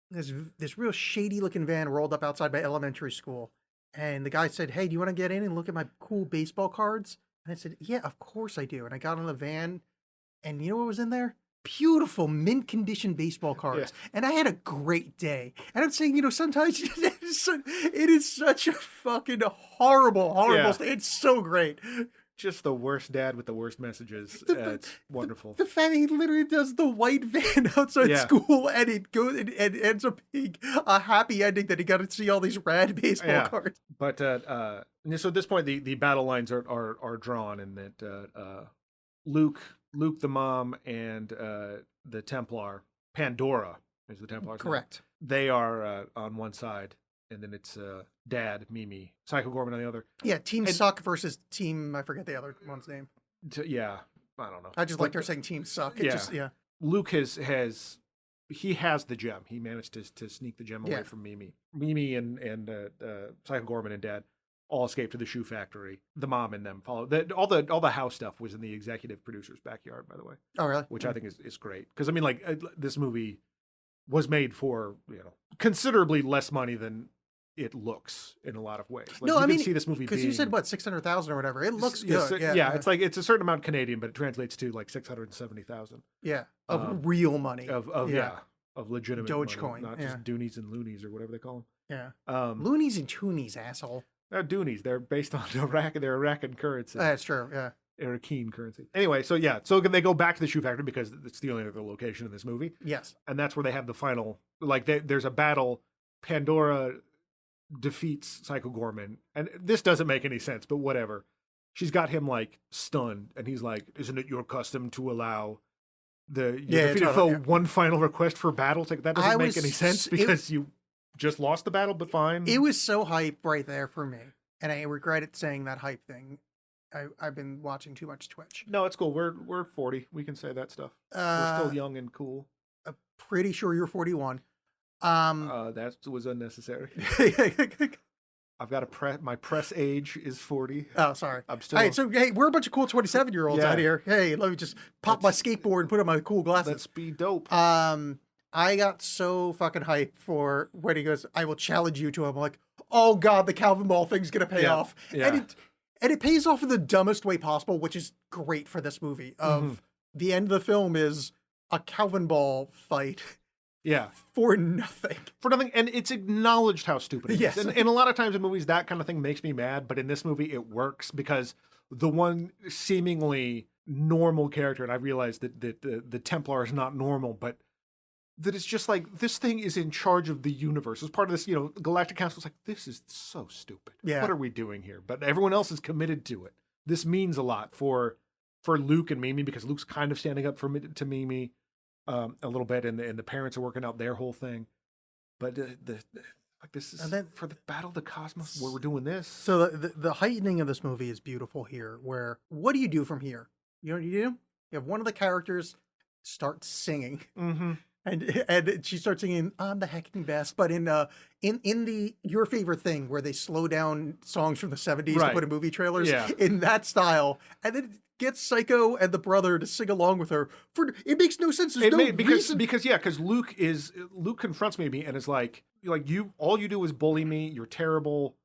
this real shady looking van rolled up outside my elementary school. And the guy said, hey, do you want to get in and look at my cool baseball cards? And I said, yeah, of course I do. And I got in the van, and you know what was in there? Beautiful mint condition baseball cards. Yeah. And I had a great day. And I'm saying, sometimes it is such a fucking horrible thing. It's so great. Just the worst dad with the worst messages. It's wonderful. The fact that he literally does the white van outside school, and it goes and ends up being a happy ending that he got to see all these rad baseball cards. But so at this point, the battle lines are drawn, and that Luke the mom and the Templar Pandora is the Templar's correct. Name. They are on one side. And then it's Dad, Mimi, Psycho Goreman on the other. Yeah, Team Suck versus Team, I forget the other one's name. I don't know. I just liked her saying Team Suck. Luke has the gem. He managed to sneak the gem away from Mimi. Mimi and Psycho Goreman and Dad all escaped to the shoe factory. The mom and them follow. All the house stuff was in the executive producer's backyard, by the way. Oh, really? Which I think is great. Because, this movie was made for, considerably less money than it looks in a lot of ways. Like, you can see this movie because you said what, 600,000 or whatever. It looks good. It's like it's a certain amount Canadian, but it translates to like 670,000. Yeah, of real money. Of legitimate Dogecoin, money, not just Doonies and Loonies or whatever they call them. Yeah, Loonies and Toonies, asshole. Doonies. They're based on they're Iraqi currency. That's true. Yeah. Iraqi currency. Anyway, so they go back to the shoe factory because it's the only other location in this movie. Yes, and that's where they have the final. There's a battle. Pandora defeats Psycho Goreman, and this doesn't make any sense, but whatever. She's got him stunned, and he's like, "Isn't it your custom to allow the defeated foe one final request for battle?" It's like, that doesn't make any sense because you just lost the battle, but fine. It was so hype right there for me, and I regretted saying that hype thing. I've been watching too much Twitch. No, it's cool. We're 40. We can say that stuff. We're still young and cool. I'm pretty sure you're 41. That was unnecessary. I've got my press age is 40. Oh, sorry. I'm still. Hey, so we're a bunch of cool 27-year-olds out here. Hey, let me just pop my skateboard and put on my cool glasses. Let's be dope. I got so fucking hyped for when he goes, "I will challenge you" to him. I'm like, oh god, the Calvin Ball thing's gonna pay off. Yeah. And it pays off in the dumbest way possible, which is great for this movie. The end of the film is a Calvin Ball fight. Yeah. For nothing. And it's acknowledged how stupid it is. Yes. And a lot of times in movies, that kind of thing makes me mad. But in this movie, it works because the one seemingly normal character, and I realized that the Templar is not normal, but that it's just like, this thing is in charge of the universe. As part of this, Galactic Council is like, this is so stupid. Yeah. What are we doing here? But everyone else is committed to it. This means a lot for for Luke and Mimi, because Luke's kind of standing up to Mimi a little bit, and the parents are working out their whole thing. But like this is for the Battle of the Cosmos where we're doing this. So the heightening of this movie is beautiful here. Where what do you do from here? You know what you do? You have one of the characters start singing. Mm-hmm. And she starts singing "I'm the hecking best," but in the your favorite thing where they slow down songs from the 70s to put in movie trailers, in that style, and then gets Psycho and the brother to sing along with her. It makes no sense. There's because Luke confronts Mimi and is like you, all you do is bully me. You're terrible.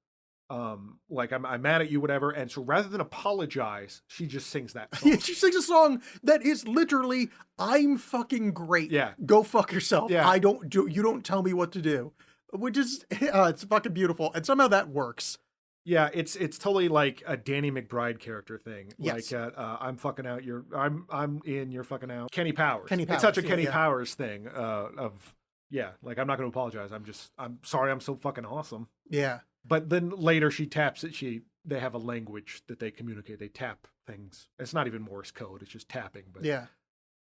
Like I'm mad at you, whatever. And so rather than apologize, she just sings that song. Yeah, she sings a song that is literally, "I'm fucking great. Yeah. Go fuck yourself. Yeah. You don't tell me what to do." Which is, it's fucking beautiful. And somehow that works. Yeah, it's totally like a Danny McBride character thing. Yes. Like I'm fucking out, I'm in, you're fucking out. Kenny Powers. It's such a Kenny Powers thing like I'm not going to apologize. I'm sorry, I'm so fucking awesome. Yeah. But then later she taps it. They have a language that they communicate. They tap things. It's not even Morse code. It's just tapping. But yeah,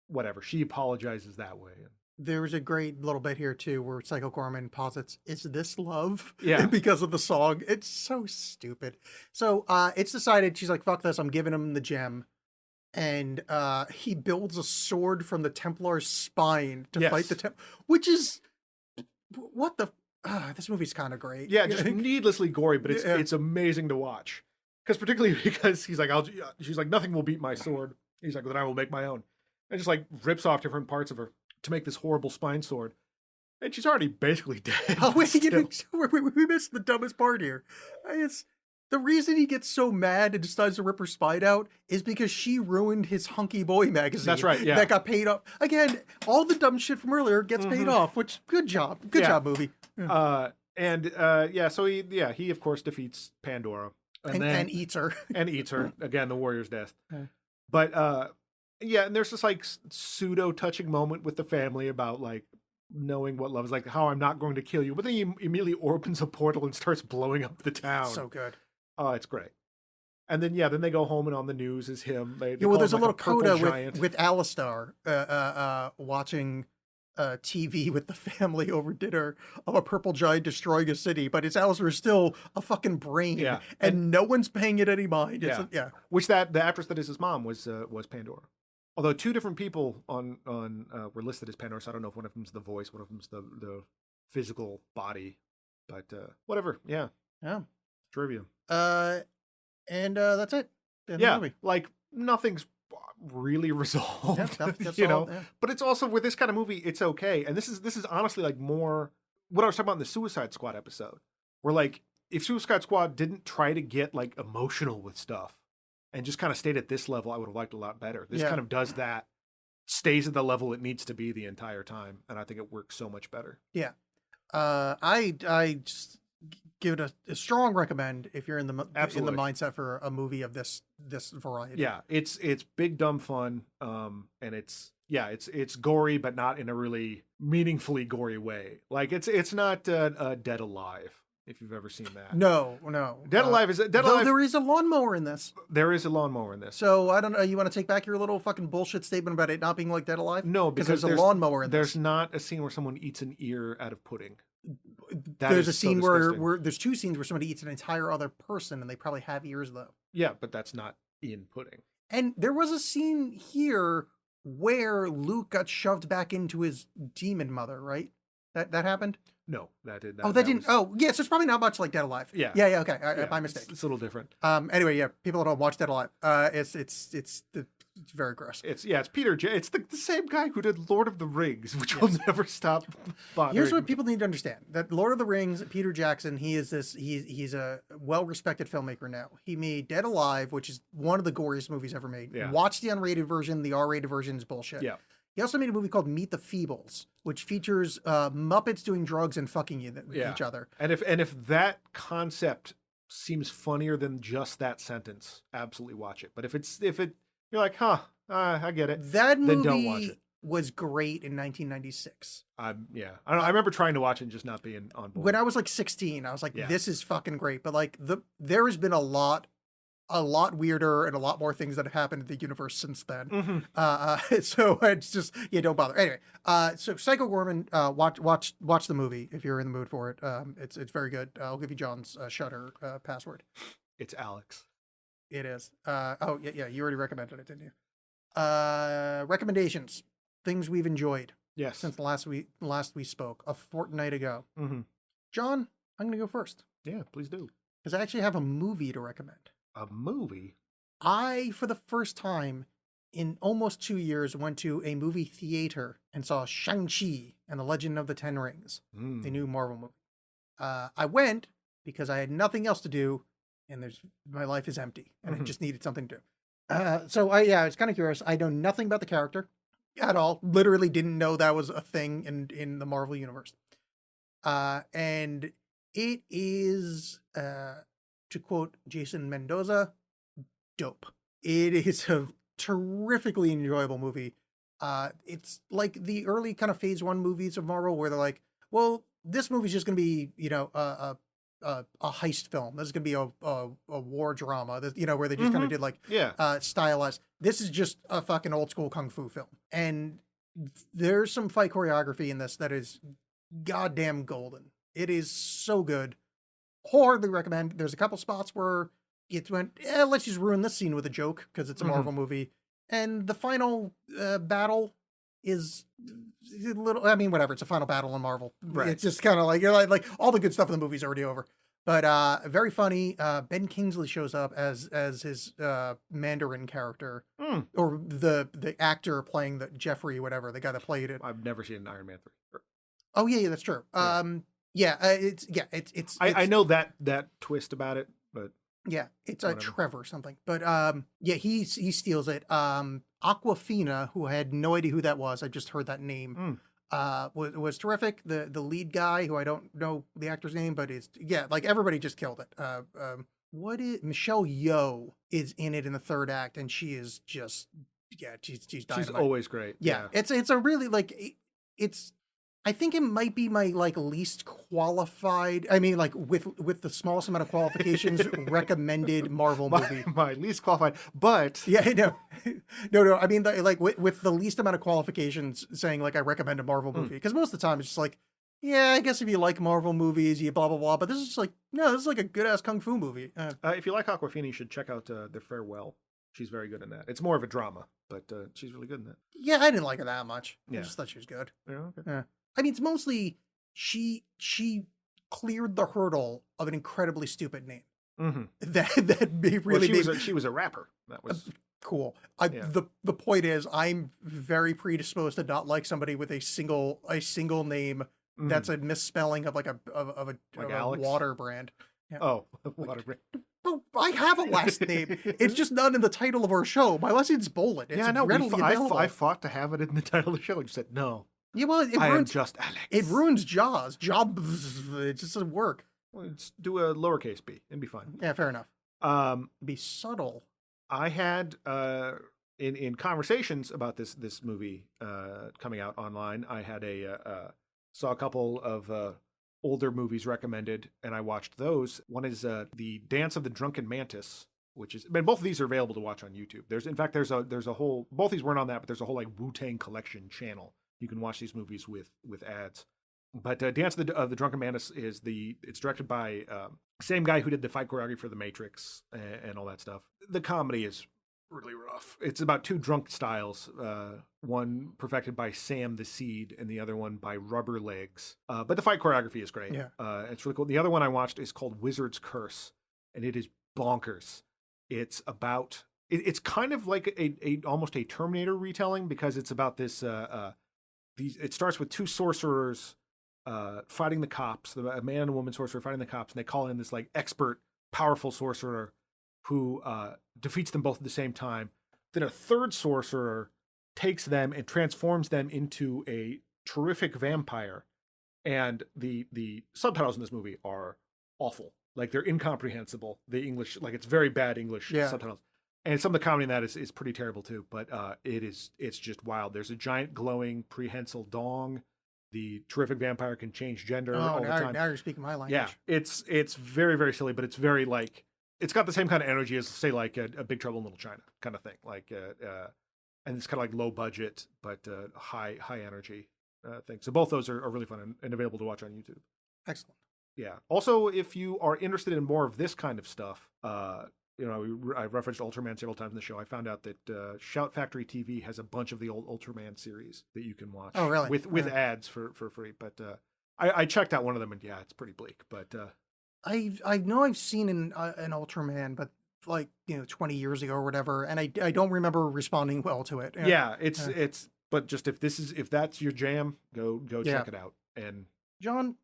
whatever. She apologizes that way. There was a great little bit here too where Psycho Goreman posits, "Is this love?" Yeah. Because of the song. It's so stupid. So it's decided, she's like, "Fuck this, I'm giving him the gem." And he builds a sword from the Templar's spine to fight the which is what the this movie's kind of great. Yeah, just needlessly gory, but it's amazing to watch. Particularly because he's like, she's like, "Nothing will beat my sword." He's like, "Then I will make my own." And just like rips off different parts of her to make this horrible spine sword. And she's already basically dead. Oh, wait, we missed the dumbest part here. It's the reason he gets so mad and decides to rip her spine out is because she ruined his Hunky Boy magazine. That's right, yeah. That got paid off. Again, all the dumb shit from earlier gets paid off, which, good job. Good job, movie. So he of course defeats Pandora. And eats her. And eats her. Again, the warrior's death. But, and there's this like pseudo touching moment with the family about like knowing what love is like, how I'm not going to kill you. But then he immediately opens a portal and starts blowing up the town. So good. Oh, it's great. And then, then they go home and on the news is him. There's a little coda with Alistar watching TV with the family over dinner of a purple giant destroying a city, but Alistar is still a fucking brain, and no one's paying it any mind. Which the actress that is his mom was Pandora. Although two different people on were listed as Pandora, so I don't know if one of them's the voice, one of them's the physical body, but whatever. Yeah. Trivia. And that's it. Movie. Like nothing's really resolved. But it's also with this kind of movie, it's okay. And this is honestly like more what I was talking about in the Suicide Squad episode, where like if Suicide Squad didn't try to get like emotional with stuff and just kind of stayed at this level, I would have liked it a lot better. This kind of does that, stays at the level it needs to be the entire time, and I think it works so much better. Yeah. I just give it a strong recommend if you're in the mindset for a movie of this variety. Yeah, it's big dumb fun, and it's gory, but not in a really meaningfully gory way. Like it's not Dead Alive, if you've ever seen that. No. Dead Alive is Dead Alive. There is a lawnmower in this. There is a lawnmower in this. So I don't know. You want to take back your little fucking bullshit statement about it not being like Dead Alive? No, because there's a lawnmower in this. There's not a scene where someone eats an ear out of pudding. There's a scene where there's two scenes where somebody eats an entire other person, and they probably have ears though. Yeah, but that's not in pudding. And there was a scene here where Luke got shoved back into his demon mother, right? That happened? No, that did. That didn't. So it's probably not much like Dead Alive. Yeah. Okay. My mistake. It's a little different. Anyway, people that don't watch Dead Alive. It's very gross. It's Peter it's the same guy who did Lord of the Rings, which will never stop bothering. Here's what people need to understand: that Lord of the Rings, Peter Jackson, he's a well-respected filmmaker now. He made Dead Alive, which is one of the goriest movies ever made. Yeah. Watch the unrated version. The R-rated version is bullshit. Yeah. He also made a movie called Meet the Feebles, which features Muppets doing drugs and fucking each other. And if that concept seems funnier than just that sentence, absolutely watch it. But if you're like, I get it. That movie then don't watch it. Was great in 1996. I remember trying to watch it and just not being on board. When I was like 16, I was like, this is fucking great. But like there has been a lot a lot weirder and a lot more things that have happened in the universe since then. Mm-hmm. So it's just, yeah, don't bother. Anyway, so Psycho Goreman, watch the movie if you're in the mood for it. It's very good. I'll give you John's Shutter password. It's Alex. It is. Oh yeah, you already recommended it, didn't you? Recommendations, things we've enjoyed Yes. since the last we spoke a fortnight ago. Mm-hmm. John, I'm gonna go first Yeah, please do. because I actually have a movie to recommend. A movie? I, for the first time in almost 2 years, went to a movie theater and saw Shang-Chi and the Legend of the Ten Rings, the new Marvel movie. I went because I had nothing else to do, and my life is empty, and I just needed something to do. So I was kind of curious. I know nothing about the character at all. Literally didn't know that was a thing in the Marvel universe. And it is, to quote Jason Mendoza, dope. It is a terrifically enjoyable movie. It's like the early kind of phase 1 movies of Marvel where they're like, well, this movie's just gonna be, a heist film. This is gonna be a war drama. Where they just kind of did like stylized. This is just a fucking old school kung fu film. And there's some fight choreography in this that is goddamn golden. It is so good. Wholeheartedly recommend. There's a couple spots where it went, let's just ruin this scene with a joke because it's a Marvel movie. And the final battle is a little, I mean, whatever. It's a final battle in Marvel. Right. It's just kind of like, you're like all the good stuff in the movie's already over. But very funny. Ben Kingsley shows up as his Mandarin character, or the actor playing the Jeffrey, whatever, the guy that played it. I've never seen an Iron Man 3. Oh yeah, that's true. It's I know that twist about it, but yeah, it's whatever. Trevor something. But he steals it. Aquafina, who I had no idea who that was, I just heard that name. Was terrific. The lead guy, who I don't know the actor's name, but like everybody just killed it. Michelle Yeoh is in it in the third act, and she is just she's dynamite. She's always great. Yeah. It's a really it's. I think it might be my least qualified. I mean, with the smallest amount of qualifications, recommended Marvel movie. My least qualified, but yeah, no. I mean, with the least amount of qualifications, saying I recommend a Marvel movie, because most of the time it's just yeah, I guess if you like Marvel movies, you blah blah blah. But this is no, this is a good ass kung fu movie. If you like Aquafina, you should check out The Farewell. She's very good in that. It's more of a drama, but she's really good in that. Yeah, I didn't like her that much. Yeah. I just thought she was good. Yeah, okay. Yeah. I mean, it's mostly she cleared the hurdle of an incredibly stupid name. That really made she was a rapper. That was cool. The point is, I'm very predisposed to not like somebody with a single name that's a misspelling of a water brand. Yeah. Oh, water brand. Oh, I have a last name. It's just not in the title of our show. My last name's Bolin. It's readily available. I fought to have it in the title of the show. You said no. Yeah, well, I am just Alex. It ruins Jaws. It just doesn't work. Well, let's do a lowercase b and be fine. Yeah, fair enough. Be subtle. I had in conversations about this movie coming out online, I had saw a couple of older movies recommended, and I watched those. One is the Dance of the Drunken Mantis, which is, both of these are available to watch on YouTube. There's a whole, both these weren't on that, but there's a whole Wu-Tang Collection channel. You can watch these movies with ads. But Dance of the Drunken Mantis it's directed by same guy who did the fight choreography for The Matrix and all that stuff. The comedy is really rough. It's about two drunk styles, one perfected by Sam the Seed and the other one by Rubber Legs. But the fight choreography is great. Yeah. It's really cool. The other one I watched is called Wizard's Curse, and it is bonkers. It's about, it's kind of like almost a Terminator retelling, because it's about this, it starts with two sorcerers fighting the cops, a man and a woman sorcerer fighting the cops, and they call in this expert, powerful sorcerer who defeats them both at the same time. Then a third sorcerer takes them and transforms them into a terrific vampire. And the subtitles in this movie are awful. They're incomprehensible. The English, it's very bad English subtitles. And some of the comedy in that is pretty terrible too, but it's just wild. There's a giant glowing prehensile dong. The terrific vampire can change gender all the time. Now you're speaking my language. Yeah, it's very, very silly, but it's very it's got the same kind of energy as, say, like a Big Trouble in Little China kind of thing. Like, and it's kind of like low budget but high energy thing. So both those are really fun and available to watch on YouTube. Excellent. Yeah. Also, if you are interested in more of this kind of stuff, I've referenced Ultraman several times in the show. I found out that Shout Factory TV has a bunch of the old Ultraman series that you can watch. Oh, really? With ads for free. But I checked out one of them, and yeah, it's pretty bleak. But I know I've seen an Ultraman, but like 20 years ago or whatever, and I don't remember responding well to it. Yeah, it's but just if that's your jam, go check it out. And John,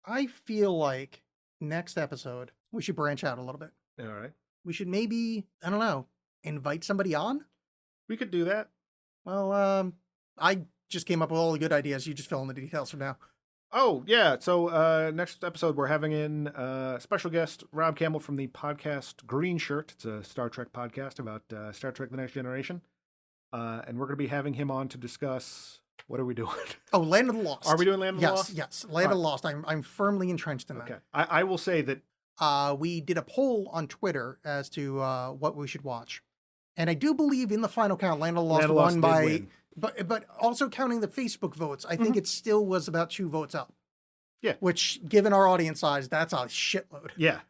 I feel like next episode we should branch out a little bit. All right. We should maybe, I don't know, invite somebody on? We could do that. Well, I just came up with all the good ideas. You just fill in the details from now. Oh, yeah. So next episode, we're having in special guest Rob Campbell from the podcast Green Shirt. It's a Star Trek podcast about Star Trek The Next Generation. And we're going to be having him on to discuss... What are we doing? Oh, Land of the Lost. Are we doing Land of the Lost? Yes, Land of the Lost. I'm firmly entrenched in that. Okay. I will say that... we did a poll on Twitter as to what we should watch. And I do believe in the final count, Land of the Lost won by... But also counting the Facebook votes, I think it still was about 2 votes up. Yeah. Which, given our audience size, that's a shitload. Yeah.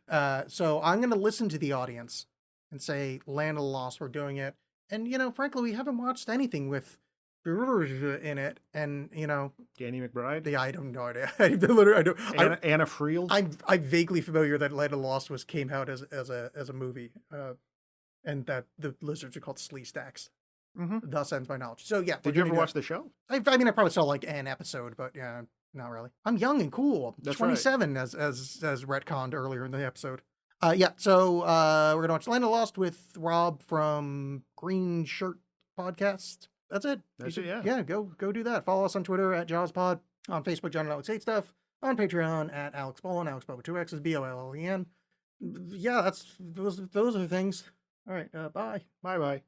So I'm going to listen to the audience and say, Land of the Lost, we're doing it. And, frankly, we haven't watched anything with in it, and Danny McBride. I don't know. I don't. Anna Friel. I'm vaguely familiar that Land of the Lost came out as a movie, and that the lizards are called slee stacks. Thus ends my knowledge. So yeah. Did you ever watch the show? I mean, I probably saw like an episode, but yeah, not really. I'm young and cool. That's 27, right. as retconned earlier in the episode. Yeah. So we're gonna watch Land of the Lost with Rob from Green Shirt Podcast. That's it. Yeah. Yeah, go do that. Follow us on Twitter at JawsPod, on Facebook, John and Alex Hate Stuff, on Patreon at Alex Bollen, Alex Bob with 2 X's, BOLLEN. Yeah, those are the things. All right, bye. Bye.